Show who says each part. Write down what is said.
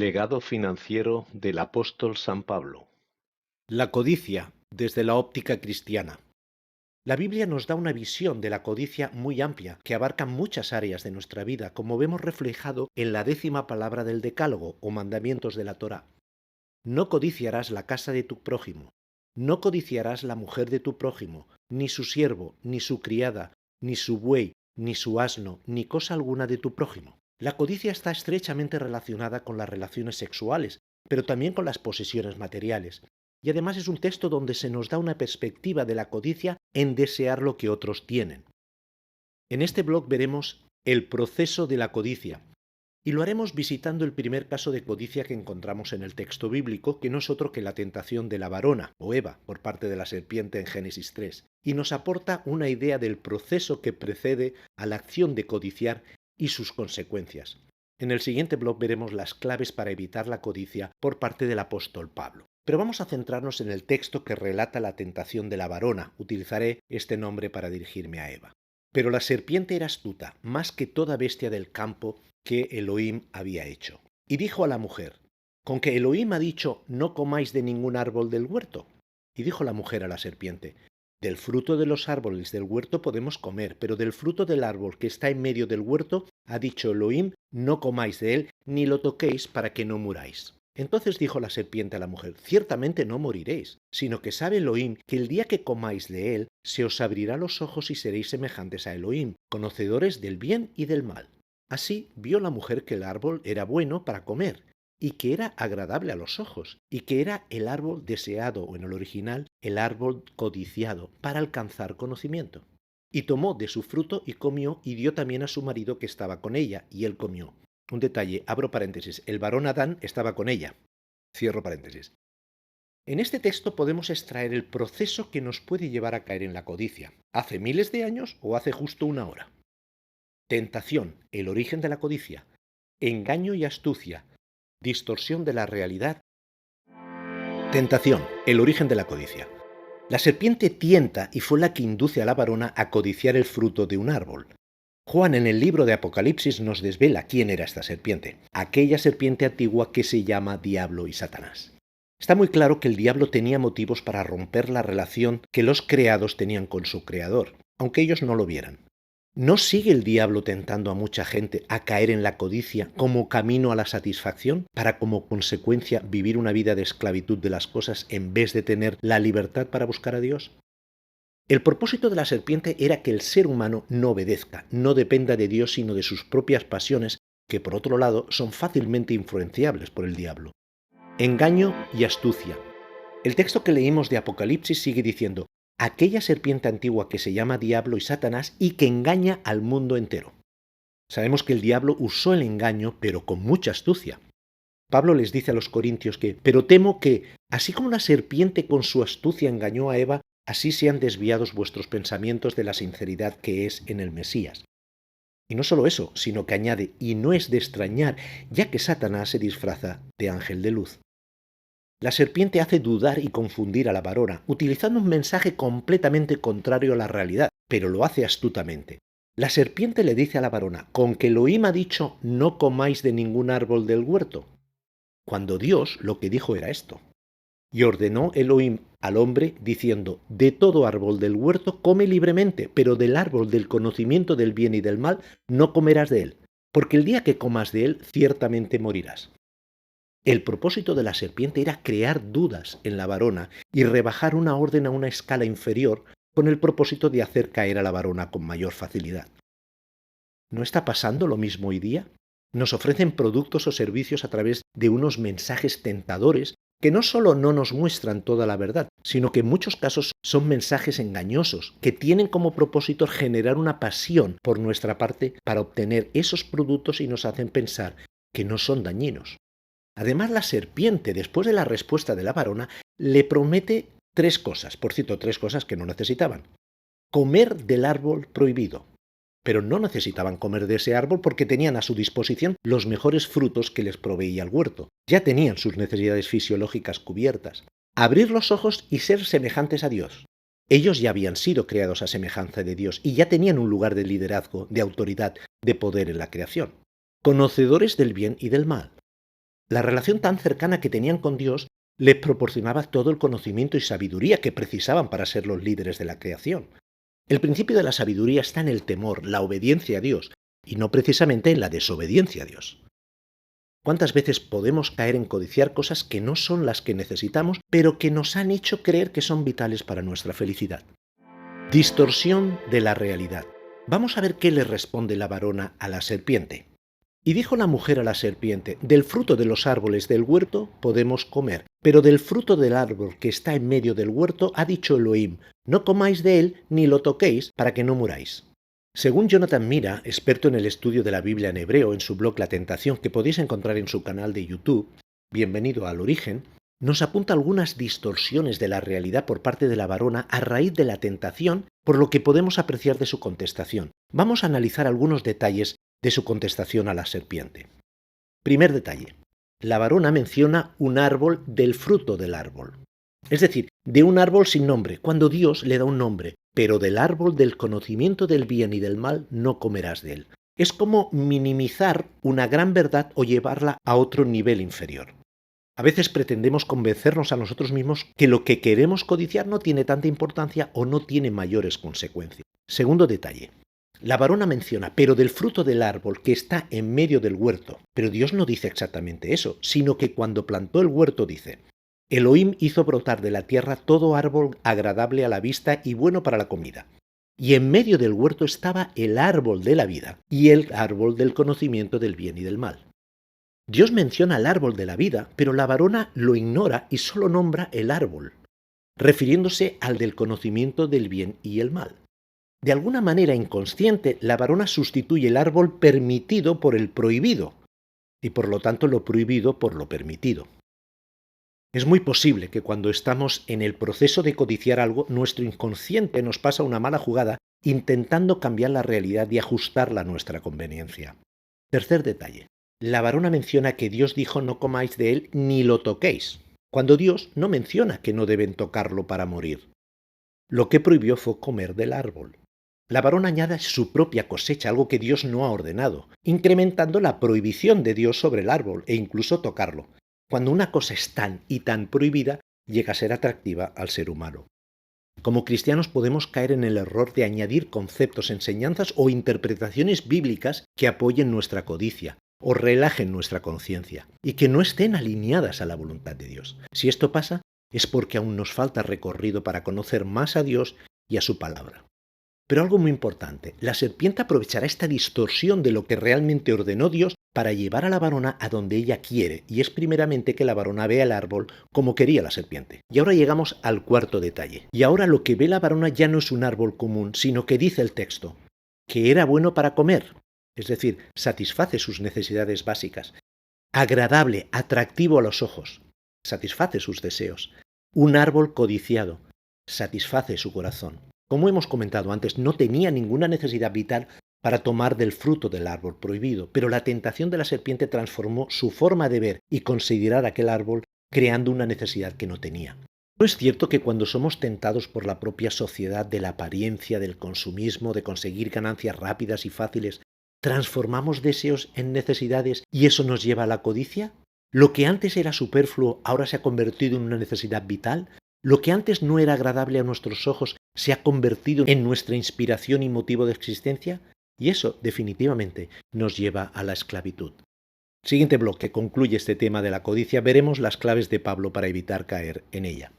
Speaker 1: Legado financiero del apóstol San Pablo.
Speaker 2: La codicia, desde la óptica cristiana. La Biblia nos da una visión de la codicia muy amplia, que abarca muchas áreas de nuestra vida, como vemos reflejado en la 10ª palabra del Decálogo o mandamientos de la Torá. No codiciarás la casa de tu prójimo, no codiciarás la mujer de tu prójimo, ni su siervo, ni su criada, ni su buey, ni su asno, ni cosa alguna de tu prójimo. La codicia está estrechamente relacionada con las relaciones sexuales, pero también con las posesiones materiales. Y además es un texto donde se nos da una perspectiva de la codicia en desear lo que otros tienen. En este blog veremos el proceso de la codicia, y lo haremos visitando el primer caso de codicia que encontramos en el texto bíblico, que no es otro que la tentación de la varona, o Eva, por parte de la serpiente en Génesis 3, y nos aporta una idea del proceso que precede a la acción de codiciar y sus consecuencias. En el siguiente blog veremos las claves para evitar la codicia por parte del apóstol Pablo. Pero vamos a centrarnos en el texto que relata la tentación de la varona. Utilizaré este nombre para dirigirme a Eva. Pero la serpiente era astuta, más que toda bestia del campo que Elohim había hecho. Y dijo a la mujer: ¿con que Elohim ha dicho, no comáis de ningún árbol del huerto? Y dijo la mujer a la serpiente: del fruto de los árboles del huerto podemos comer, pero del fruto del árbol que está en medio del huerto, ha dicho Elohim, no comáis de él, ni lo toquéis para que no muráis. Entonces dijo la serpiente a la mujer: ciertamente no moriréis, sino que sabe Elohim que el día que comáis de él, se os abrirá los ojos y seréis semejantes a Elohim, conocedores del bien y del mal. Así vio la mujer que el árbol era bueno para comer, y que era agradable a los ojos, y que era el árbol deseado, o en el original, el árbol codiciado, para alcanzar conocimiento. Y tomó de su fruto y comió, y dio también a su marido que estaba con ella, y él comió. Un detalle, abro paréntesis, el varón Adán estaba con ella. Cierro paréntesis. En este texto podemos extraer el proceso que nos puede llevar a caer en la codicia. ¿Hace miles de años o hace justo una hora? Tentación, el origen de la codicia. Engaño y astucia, distorsión de la realidad. Tentación, el origen de la codicia. La serpiente tienta y fue la que induce a la varona a codiciar el fruto de un árbol. Juan en el libro de Apocalipsis nos desvela quién era esta serpiente, aquella serpiente antigua que se llama Diablo y Satanás. Está muy claro que el diablo tenía motivos para romper la relación que los creados tenían con su creador, aunque ellos no lo vieran. ¿No sigue el diablo tentando a mucha gente a caer en la codicia como camino a la satisfacción, para como consecuencia vivir una vida de esclavitud de las cosas en vez de tener la libertad para buscar a Dios? El propósito de la serpiente era que el ser humano no obedezca, no dependa de Dios sino de sus propias pasiones, que por otro lado son fácilmente influenciables por el diablo. Engaño y astucia. El texto que leímos de Apocalipsis sigue diciendo: aquella serpiente antigua que se llama Diablo y Satanás y que engaña al mundo entero. Sabemos que el diablo usó el engaño, pero con mucha astucia. Pablo les dice a los corintios que: pero temo que, así como la serpiente con su astucia engañó a Eva, así sean desviados vuestros pensamientos de la sinceridad que es en el Mesías. Y no solo eso, sino que añade: y no es de extrañar, ya que Satanás se disfraza de ángel de luz. La serpiente hace dudar y confundir a la varona, utilizando un mensaje completamente contrario a la realidad, pero lo hace astutamente. La serpiente le dice a la varona: ¿con que Elohim ha dicho, no comáis de ningún árbol del huerto? Cuando Dios lo que dijo era esto. Y ordenó Elohim al hombre diciendo: de todo árbol del huerto come libremente, pero del árbol del conocimiento del bien y del mal no comerás de él, porque el día que comas de él ciertamente morirás. El propósito de la serpiente era crear dudas en la varona y rebajar una orden a una escala inferior, con el propósito de hacer caer a la varona con mayor facilidad. ¿No está pasando lo mismo hoy día? Nos ofrecen productos o servicios a través de unos mensajes tentadores que no solo no nos muestran toda la verdad, sino que en muchos casos son mensajes engañosos que tienen como propósito generar una pasión por nuestra parte para obtener esos productos y nos hacen pensar que no son dañinos. Además, la serpiente, después de la respuesta de la varona, le promete 3 cosas, por cierto, 3 cosas que no necesitaban. Comer del árbol prohibido. Pero no necesitaban comer de ese árbol porque tenían a su disposición los mejores frutos que les proveía el huerto. Ya tenían sus necesidades fisiológicas cubiertas. Abrir los ojos y ser semejantes a Dios. Ellos ya habían sido creados a semejanza de Dios y ya tenían un lugar de liderazgo, de autoridad, de poder en la creación. Conocedores del bien y del mal. La relación tan cercana que tenían con Dios les proporcionaba todo el conocimiento y sabiduría que precisaban para ser los líderes de la creación. El principio de la sabiduría está en el temor, la obediencia a Dios, y no precisamente en la desobediencia a Dios. ¿Cuántas veces podemos caer en codiciar cosas que no son las que necesitamos, pero que nos han hecho creer que son vitales para nuestra felicidad? Distorsión de la realidad. Vamos a ver qué le responde la varona a la serpiente. Y dijo la mujer a la serpiente: del fruto de los árboles del huerto podemos comer, pero del fruto del árbol que está en medio del huerto ha dicho Elohim: no comáis de él ni lo toquéis para que no muráis. Según Jonathan Mira, experto en el estudio de la Biblia en hebreo en su blog La Tentación, que podéis encontrar en su canal de YouTube, Bienvenido al Origen, nos apunta algunas distorsiones de la realidad por parte de la varona a raíz de la tentación, por lo que podemos apreciar de su contestación. Vamos a analizar algunos detalles de su contestación a la serpiente. Primer detalle. La varona menciona un árbol del fruto del árbol. Es decir, de un árbol sin nombre, cuando Dios le da un nombre, pero del árbol del conocimiento del bien y del mal no comerás de él. Es como minimizar una gran verdad o llevarla a otro nivel inferior. A veces pretendemos convencernos a nosotros mismos que lo que queremos codiciar no tiene tanta importancia o no tiene mayores consecuencias. Segundo detalle. La varona menciona, pero del fruto del árbol que está en medio del huerto. Pero Dios no dice exactamente eso, sino que cuando plantó el huerto dice: Elohim hizo brotar de la tierra todo árbol agradable a la vista y bueno para la comida. Y en medio del huerto estaba el árbol de la vida y el árbol del conocimiento del bien y del mal. Dios menciona el árbol de la vida, pero la varona lo ignora y solo nombra el árbol, refiriéndose al del conocimiento del bien y el mal. De alguna manera inconsciente, la varona sustituye el árbol permitido por el prohibido, y por lo tanto lo prohibido por lo permitido. Es muy posible que cuando estamos en el proceso de codiciar algo, nuestro inconsciente nos pasa una mala jugada intentando cambiar la realidad y ajustarla a nuestra conveniencia. Tercer detalle. La varona menciona que Dios dijo: no comáis de él ni lo toquéis, cuando Dios no menciona que no deben tocarlo para morir. Lo que prohibió fue comer del árbol. La varona añade su propia cosecha, algo que Dios no ha ordenado, incrementando la prohibición de Dios sobre el árbol e incluso tocarlo, cuando una cosa es tan y tan prohibida, llega a ser atractiva al ser humano. Como cristianos podemos caer en el error de añadir conceptos, enseñanzas o interpretaciones bíblicas que apoyen nuestra codicia o relajen nuestra conciencia y que no estén alineadas a la voluntad de Dios. Si esto pasa, es porque aún nos falta recorrido para conocer más a Dios y a su palabra. Pero algo muy importante, la serpiente aprovechará esta distorsión de lo que realmente ordenó Dios para llevar a la varona a donde ella quiere, y es primeramente que la varona vea el árbol como quería la serpiente. Y ahora llegamos al cuarto detalle. Y ahora lo que ve la varona ya no es un árbol común, sino que dice el texto, que era bueno para comer, es decir, satisface sus necesidades básicas, agradable, atractivo a los ojos, satisface sus deseos, un árbol codiciado, satisface su corazón. Como hemos comentado antes, no tenía ninguna necesidad vital para tomar del fruto del árbol prohibido, pero la tentación de la serpiente transformó su forma de ver y considerar aquel árbol, creando una necesidad que no tenía. ¿No es cierto que cuando somos tentados por la propia sociedad de la apariencia, del consumismo, de conseguir ganancias rápidas y fáciles, transformamos deseos en necesidades y eso nos lleva a la codicia? ¿Lo que antes era superfluo ahora se ha convertido en una necesidad vital? ¿Lo que antes no era agradable a nuestros ojos se ha convertido en nuestra inspiración y motivo de existencia? Y eso definitivamente nos lleva a la esclavitud. Siguiente bloque concluye este tema de la codicia. Veremos las claves de Pablo para evitar caer en ella.